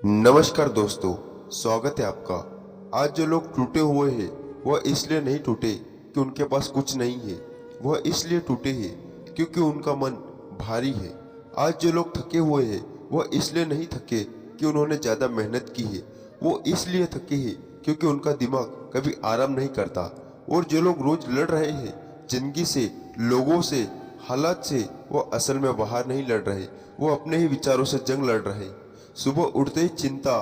नमस्कार दोस्तों, स्वागत है आपका। आज जो लोग टूटे हुए हैं वह इसलिए नहीं टूटे कि उनके पास कुछ नहीं है, वह इसलिए टूटे हैं क्योंकि उनका मन भारी है। आज जो लोग थके हुए हैं वह इसलिए नहीं थके कि उन्होंने ज़्यादा मेहनत की है, वो इसलिए थके हैं क्योंकि उनका दिमाग कभी आराम नहीं करता। और जो लोग रोज लड़ रहे हैं जिंदगी से, लोगों से, हालात से, वो असल में बाहर नहीं लड़ रहे, वो अपने ही विचारों से जंग लड़ रहे। सुबह उठते ही चिंता,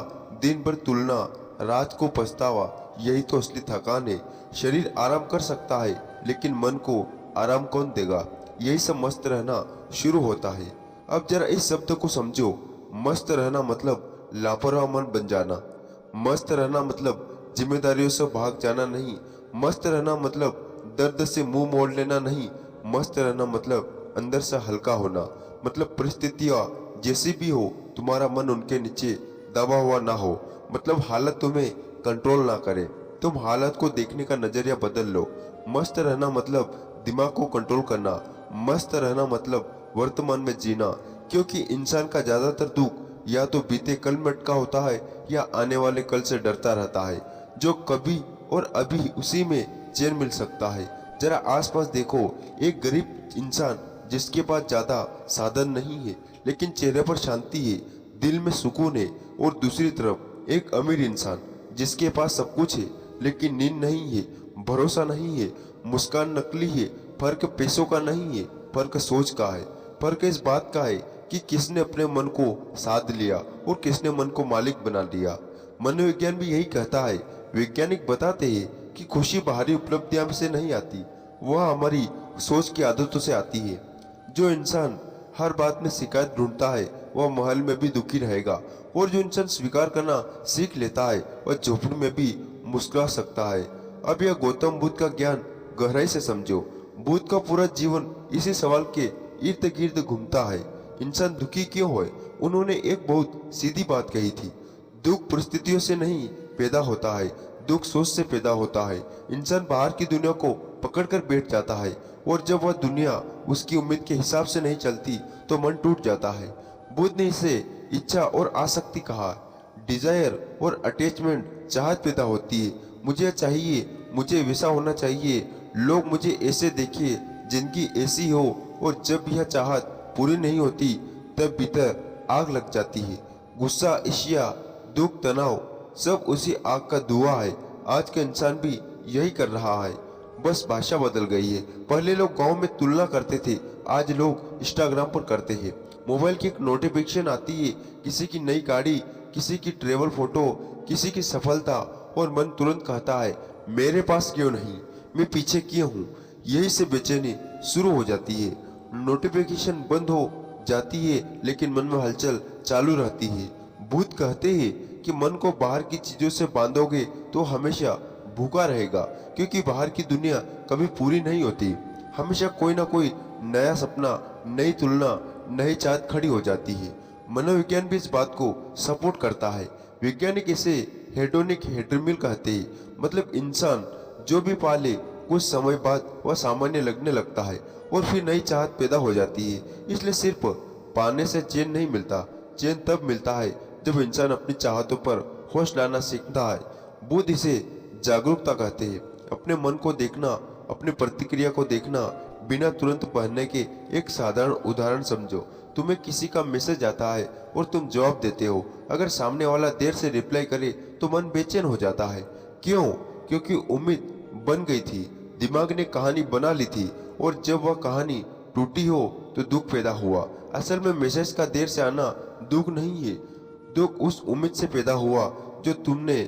दिन भर तुलना, रात को पछतावा, यही तो असली थकान है। शरीर आराम कर सकता है लेकिन मन को आराम कौन देगा? यही सब मस्त रहना शुरू होता है। अब जरा इस शब्द को समझो। मस्त रहना मतलब लापरवाह मन बन जाना। मस्त रहना मतलब जिम्मेदारियों से भाग जाना नहीं। मस्त रहना मतलब दर्द से मुंह मोड़ लेना नहीं। मस्त रहना मतलब अंदर से हल्का होना। मतलब परिस्थितियां जैसी भी हो, तुम्हारा मन उनके नीचे दबा हुआ ना हो। मतलब हालत तुम्हें कंट्रोल ना करे, तुम हालत को देखने का नजरिया बदल लो। मस्त रहना मतलब दिमाग को कंट्रोल करना। मस्त रहना मतलब वर्तमान में जीना, क्योंकि इंसान का ज्यादातर दुख या तो बीते कल में अटका होता है या आने वाले कल से डरता रहता है, जो कभी और अभी उसी में चैन मिल सकता है। जरा आसपास देखो, एक गरीब इंसान जिसके पास ज्यादा साधन नहीं है लेकिन चेहरे पर शांति है, दिल में सुकून है। और दूसरी तरफ एक अमीर इंसान जिसके पास सब कुछ है लेकिन नींद नहीं है, भरोसा नहीं है, मुस्कान नकली है। फर्क पैसों का नहीं है, फर्क सोच का है। फर्क इस बात का है कि किसने अपने मन को साध लिया और किसने मन को मालिक बना लिया। मनोविज्ञान भी यही कहता है। वैज्ञानिक बताते हैं कि खुशी बाहरी उपलब्धियों से नहीं आती, वह हमारी सोच की आदतों से आती है। जो इंसान हर बात में शिकायत ढूंढता है वह महल में भी दुखी रहेगा, और जो इंसान स्वीकार करना सीख लेता है वह झोपड़ी में भी मुस्कुरा सकता है। अब यह गौतम बुद्ध का ज्ञान गहराई से समझो। बुद्ध का पूरा जीवन इसी सवाल के इर्द गिर्द घूमता है, इंसान दुखी क्यों है? उन्होंने एक बहुत सीधी बात कही थी, दुख परिस्थितियों से नहीं पैदा होता है, दुख सोच से पैदा होता है। इंसान बाहर की दुनिया को पकड़कर बैठ जाता है, और जब वह दुनिया उसकी उम्मीद के हिसाब से नहीं चलती तो मन टूट जाता है। बुद्ध ने इसे इच्छा और आसक्ति कहा। डिजायर और अटैचमेंट, चाहत पैदा होती है, मुझे चाहिए, मुझे वैसा होना चाहिए, लोग मुझे ऐसे देखे, जिंदगी ऐसी हो। और जब यह चाहत पूरी नहीं होती तब भीतर आग लग जाती है। गुस्सा, ईर्ष्या, दुख, तनाव, सब उसी आग का धुआं है। आज का इंसान भी यही कर रहा है, बस भाषा बदल गई है। पहले लोग गांव में तुलना करते थे, आज लोग इंस्टाग्राम पर करते हैं। मोबाइल की एक नोटिफिकेशन आती है, किसी की नई गाड़ी, किसी की ट्रेवल फोटो, किसी की सफलता, और मन तुरंत कहता है मेरे पास क्यों नहीं, मैं पीछे क्यों हूँ। यही से बेचैनी शुरू हो जाती है। नोटिफिकेशन बंद हो जाती है लेकिन मन में हलचल चालू रहती है। बुद्ध कहते हैं कि मन को बाहर की चीजों से बांधोगे तो हमेशा भूखा रहेगा, क्योंकि बाहर की दुनिया कभी पूरी नहीं होती। हमेशा कोई ना कोई नया सपना, नई तुलना, नई चाहत खड़ी हो जाती है। मनोविज्ञान भी इस बात को सपोर्ट करता है। वैज्ञानिक इसे हेडोनिक हेड्रमिल कहते हैं। मतलब इंसान जो भी पाले कुछ समय बाद वह सामान्य लगने लगता है और फिर नई चाहत पैदा हो जाती है। इसलिए सिर्फ पाने से चैन नहीं मिलता, चैन तब मिलता है जब इंसान अपनी चाहतों पर होश लाना सीखता है। बुद्ध इसे जागरूकता कहते हैं। अपने मन को देखना, अपनी प्रतिक्रिया को देखना, बिना तुरंत पढ़ने के एक साधारण उदाहरण समझो। तुम्हें किसी का मैसेज आता है और तुम जवाब देते हो। अगर सामने वाला देर से रिप्लाई करे तो मन बेचैन हो जाता है। क्यों? क्योंकि उम्मीद बन गई थी, दिमाग ने कहानी बना ली थी, और जब वह कहानी टूटी हो तो दुख पैदा हुआ। असल में मैसेज का देर से आना दुख नहीं है, दुख उस उम्मीद से पैदा हुआ जो तुमने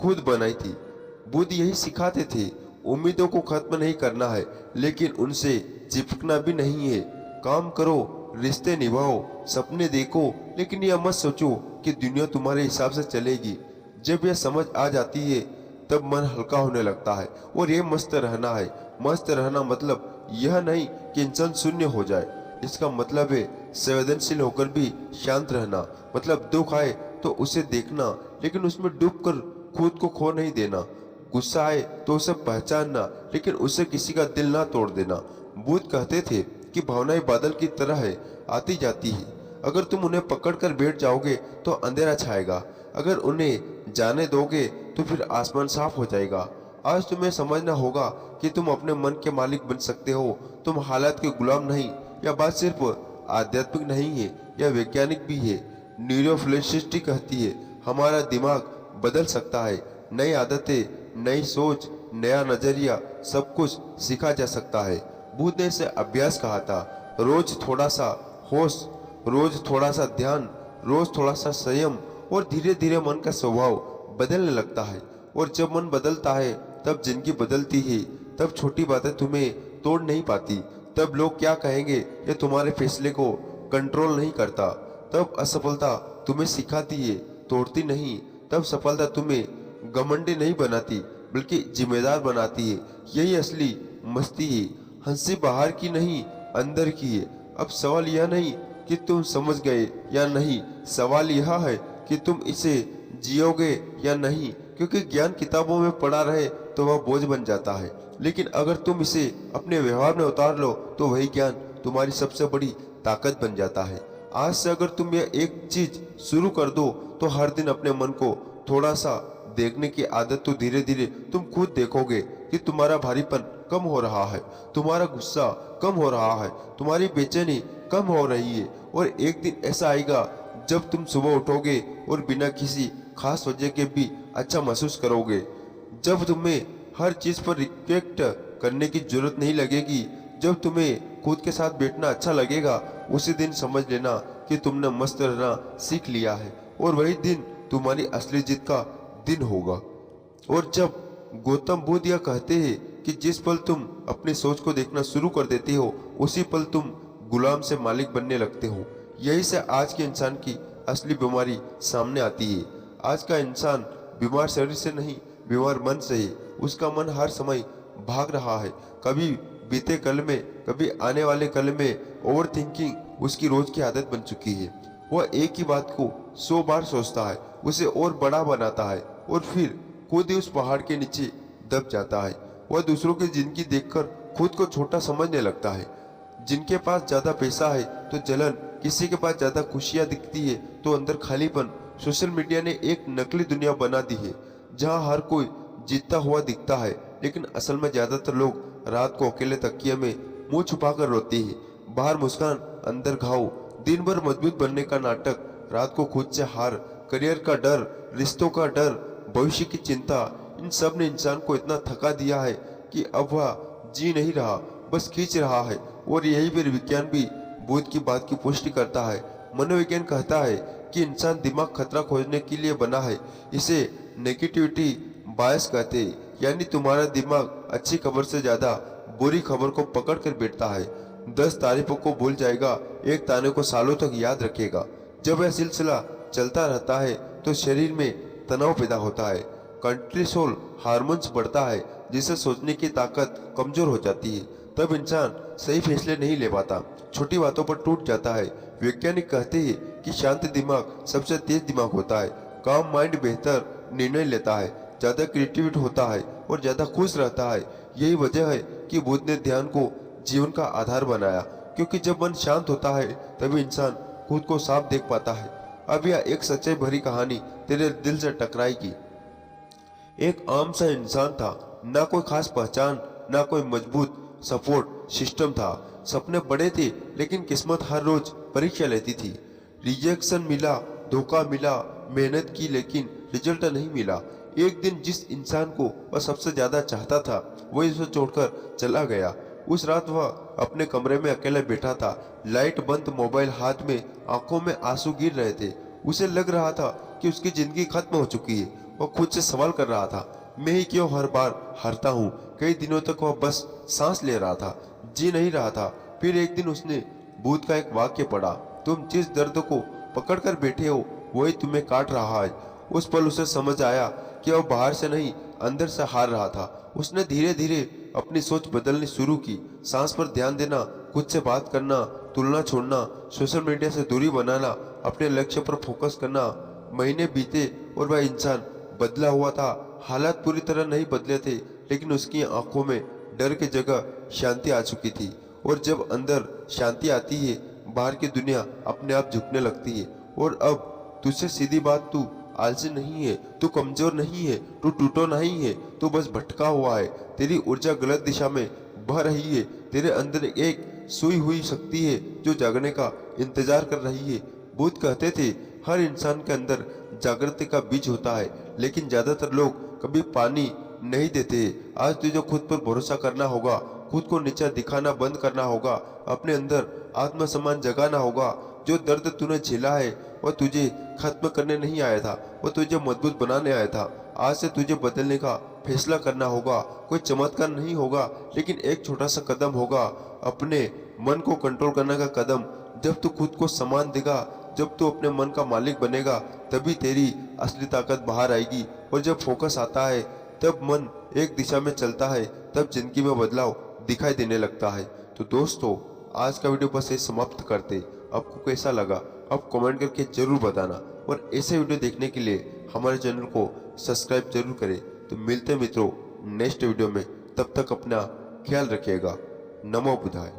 खुद बनाई थी। बुद्ध यही सिखाते थे, उम्मीदों को खत्म नहीं करना है लेकिन उनसे चिपकना भी नहीं है। काम करो, रिश्ते निभाओ, सपने देखो, लेकिन यह मत सोचो कि दुनिया तुम्हारे हिसाब से चलेगी। जब यह समझ आ जाती है तब मन हल्का होने लगता है, और यह मस्त रहना है। मस्त रहना मतलब यह नहीं कि इंसान शून्य हो जाए, इसका मतलब है संवेदनशील होकर भी शांत रहना। मतलब दुख आए तो उसे देखना लेकिन उसमें डूबकर खुद को खो नहीं देना। गुस्सा आए तो उसे पहचानना लेकिन उससे किसी का दिल ना तोड़ देना। बुद्ध कहते थे कि भावनाएं बादल की तरह है, आती जाती है। अगर तुम उन्हें पकड़कर बैठ जाओगे तो अंधेरा छाएगा, अगर उन्हें जाने दोगे तो फिर आसमान साफ हो जाएगा। आज तुम्हें समझना होगा कि तुम अपने मन के मालिक बन सकते हो। तुम हालात के गुलाम नहीं। यह बात सिर्फ आध्यात्मिक नहीं है, यह वैज्ञानिक भी है। न्यूरोप्लास्टिसिटी कहती है हमारा दिमाग बदल सकता है। नई आदतें, नई सोच, नया नजरिया, सब कुछ सीखा जा सकता है। बुद्ध ने इसे अभ्यास कहा था। रोज थोड़ा सा होश, रोज थोड़ा सा ध्यान, रोज थोड़ा सा संयम, और धीरे धीरे मन का स्वभाव बदलने लगता है। और जब मन बदलता है तब जिंदगी बदलती है। तब छोटी बातें तुम्हें तोड़ नहीं पाती। तब लोग क्या कहेंगे ये तुम्हारे फैसले को कंट्रोल नहीं करता। तब असफलता तुम्हें सिखाती है, तोड़ती नहीं। तब सफलता तुम्हें घमंडी नहीं बनाती बल्कि जिम्मेदार बनाती है। यही असली मस्ती है। हंसी बाहर की नहीं, अंदर की है। अब सवाल यह नहीं कि तुम समझ गए या नहीं, सवाल यह है कि तुम इसे जियोगे या नहीं। क्योंकि ज्ञान किताबों में पढ़ा रहे तो वह बोझ बन जाता है, लेकिन अगर तुम इसे अपने व्यवहार में उतार लो तो वही ज्ञान तुम्हारी सबसे बड़ी ताकत बन जाता है। आज से अगर तुम यह एक चीज शुरू कर दो तो हर दिन अपने मन को थोड़ा सा देखने की आदत, तो धीरे धीरे तुम खुद देखोगे कि तुम्हारा भारीपन कम हो रहा है, तुम्हारा गुस्सा कम हो रहा है, तुम्हारी बेचैनी कम हो रही है। और एक दिन ऐसा आएगा जब तुम सुबह उठोगे और बिना किसी खास वजह के भी अच्छा महसूस करोगे। जब तुम्हें हर चीज पर रिफ्लेक्ट करने की जरूरत नहीं लगेगी, जब तुम्हें खुद के साथ बैठना अच्छा लगेगा, उसी दिन समझ लेना कि तुमने मस्त रहना सीख लिया है। और वही दिन तुम्हारी असली जीत का दिन होगा। और जब गौतम बुद्ध यह कहते हैं कि जिस पल तुम अपनी सोच को देखना शुरू कर देते हो उसी पल तुम गुलाम से मालिक बनने लगते हो। यही से आज के इंसान की असली बीमारी सामने आती है। आज का इंसान बीमार शरीर से नहीं, बीमार मन से है। उसका मन हर समय भाग रहा है, कभी बीते कल में, कभी आने वाले कल में। ओवर थिंकिंग उसकी रोज की आदत बन चुकी है। वह एक ही बात को 100 बार सोचता है, उसे और बड़ा बनाता है और फिर खुद ही उस पहाड़ के नीचे दब जाता है। वह दूसरों की जिंदगी देखकर खुद को छोटा समझने लगता है। जिनके पास ज्यादा पैसा है तो जलन, किसी के पास ज्यादा खुशियां दिखती है तो अंदर खालीपन। सोशल मीडिया ने एक नकली दुनिया बना दी है जहां हर कोई जीतता हुआ दिखता है, लेकिन असल में ज्यादातर लोग रात को अकेले तकिए में मुंह छुपाकर रोते हैं। बाहर मुस्कान, अंदर घाव। दिन भर मजबूत बनने का नाटक, रात को खुद से हार, करियर का डर, रिश्तों का डर, भविष्य की चिंता। इन सब ने इंसान को इतना थका दिया है कि अब वह जी नहीं रहा, बस खींच रहा है। और यही फिर विज्ञान भी बुद्ध की बात की पुष्टि करता है। मनोविज्ञान कहता है कि इंसान दिमाग खतरा खोजने के लिए बना है। इसे नेगेटिविटी बायस कहते हैं, यानी तुम्हारा दिमाग अच्छी खबर से ज्यादा बुरी खबर को पकड़ कर बैठता है। 10 तारीफों को भूल जाएगा, एक ताने को सालों तक याद रखेगा। जब यह सिलसिला चलता रहता है तो शरीर में तनाव पैदा होता है, कॉर्टिसोल हार्मोन्स बढ़ता है, जिससे सोचने की ताकत कमजोर हो जाती है। तब इंसान सही फैसले नहीं ले पाता, छोटी बातों पर टूट जाता है। वैज्ञानिक कहते हैं कि शांत दिमाग सबसे तेज दिमाग होता है। काम माइंड बेहतर निर्णय लेता है, ज्यादा क्रिएटिविटी होता है और ज्यादा खुश रहता है। यही वजह है कि बुद्ध ने ध्यान को जीवन का आधार बनाया, क्योंकि जब मन शांत होता है तभी इंसान खुद को साफ देख पाता है। अब यह एक सच्चाई भरी कहानी तेरे दिल से टकराएगी। एक आम सा इंसान था, ना कोई खास पहचान, ना कोई मजबूत सपोर्ट सिस्टम था। सपने बड़े थे लेकिन किस्मत हर रोज परीक्षा लेती थी। रिजेक्शन मिला, धोखा मिला, मेहनत की लेकिन रिजल्ट नहीं मिला। एक दिन जिस इंसान को वह सबसे ज्यादा चाहता था वही उसे छोड़कर चला गया। उस रात वह अपने कमरे में अकेला बैठा था, लाइट बंद, मोबाइल हाथ में, आंखों में आंसू गिर रहे थे। उसे लग रहा था कि उसकी जिंदगी खत्म हो चुकी है। वह खुद से सवाल कर रहा था, मैं ही क्यों हर बार हारता हूँ। कई दिनों तक वह बस सांस ले रहा था, जी नहीं रहा था। फिर एक दिन उसने बुद्ध का एक वाक्य पढ़ा, तुम जिस दर्द को पकड़ कर बैठे हो वही तुम्हें काट रहा है। उस पल उसे समझ आया कि वह बाहर से नहीं, अंदर से हार रहा था। उसने धीरे धीरे अपनी सोच बदलनी शुरू की। सांस पर ध्यान देना, खुद से बात करना, तुलना छोड़ना, सोशल मीडिया से दूरी बनाना, अपने लक्ष्य पर फोकस करना। महीने बीते और वह इंसान बदला हुआ था। हालात पूरी तरह नहीं बदले थे, लेकिन उसकी आंखों में डर की जगह शांति आ चुकी थी। और जब अंदर शांति आती है, बाहर की दुनिया अपने आप झुकने लगती है। और अब तुझसे सीधी बात, तू आलसी नहीं है, तू कमजोर नहीं है, तू टूटा नहीं है, तू बस भटका हुआ है। तेरी ऊर्जा गलत दिशा में बह रही है। तेरे अंदर एक सोई हुई शक्ति है जो जागने का इंतजार कर रही है। बुद्ध कहते थे हर इंसान के अंदर जागृति का बीज होता है, लेकिन ज्यादातर लोग कभी पानी नहीं देते। आज तुझे खुद पर भरोसा करना होगा, खुद को नीचा दिखाना बंद करना होगा, अपने अंदर आत्मसम्मान जगाना होगा। जो दर्द तूने झेला है वह तुझे खत्म करने नहीं आया था, वह तुझे मजबूत बनाने आया था। आज से तुझे बदलने का फैसला करना होगा। कोई चमत्कार नहीं होगा, लेकिन एक छोटा सा कदम होगा, अपने मन को कंट्रोल करने का कदम। जब तू खुद को सम्मान देगा, जब तू अपने मन का मालिक बनेगा, तभी तेरी असली ताकत बाहर आएगी। और जब फोकस आता है, तब मन एक दिशा में चलता है, तब जिंदगी में बदलाव दिखाई देने लगता है। तो दोस्तों, आज का वीडियो बस ये समाप्त करते। आपको कैसा लगा आप कमेंट करके जरूर बताना, और ऐसे वीडियो देखने के लिए हमारे चैनल को सब्सक्राइब जरूर करें। तो मिलते हैं मित्रों नेक्स्ट वीडियो में, तब तक अपना ख्याल रखिएगा। नमो बुद्धाय।